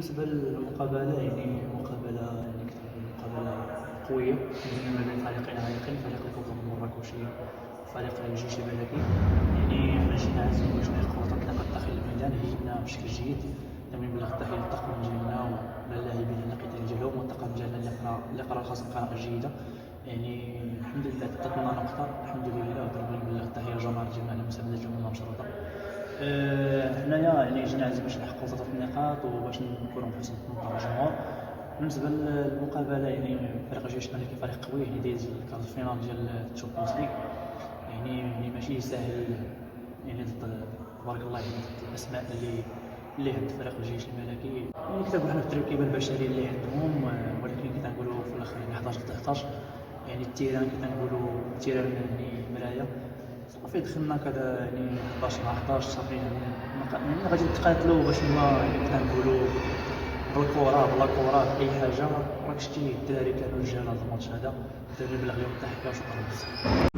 بالنسبة للمقابلة يعني مقابلة قوية ما بين فريقين عريقين، فريق الكوكب المراكشي وفريق الجيش الملكي. يعني حنا جينا عازمين باش نحققوا 3 نقاط داخل الميدان، هيئنا بشكل جيد. كنبلغ التحية للطاقم ديالنا وللاعبين على القتال ديالهم، والطاقم ديالنا اللي قرا الخاص بقراءة جيدة. يعني الحمد لله عطاتنا نقطة الحمد لله. وضربنا نبلغ التحية للجماهير ديالنا على مساندتهم المشروطة. حنايا يعني جينا عازمين باش نحققوا 3 نقاط وباش نكونوا بحسن الظن الجمهور. بالنسبة للمقابلة يعني فريق الجيش الملكي فريق قوي، يعني دايز الكارت فينال ديال الشامبيونز ليغ. يعني ماشي ساهل، يعني تبارك الله يعني الأسماء اللي عند فريق الجيش الملكي. يعني كتبوا حنا في التركيبة البشرية اللي عندهم، ولكن كنقولوا في الآخر يعني 11 ضد 11. يعني التيران كنقولوا التيران يعني مراية. صافي دخلنا كذا يعني 11 مع 11 صافي يعني غادي نتقاتلوا باش يعني كنقولوا بالكرة بلا كرة بأي حاجة. راك شتي الدراري كانوا رجال هذا الماتش هذا، الدراري بلغ لهم التحية وشكرا بزاف.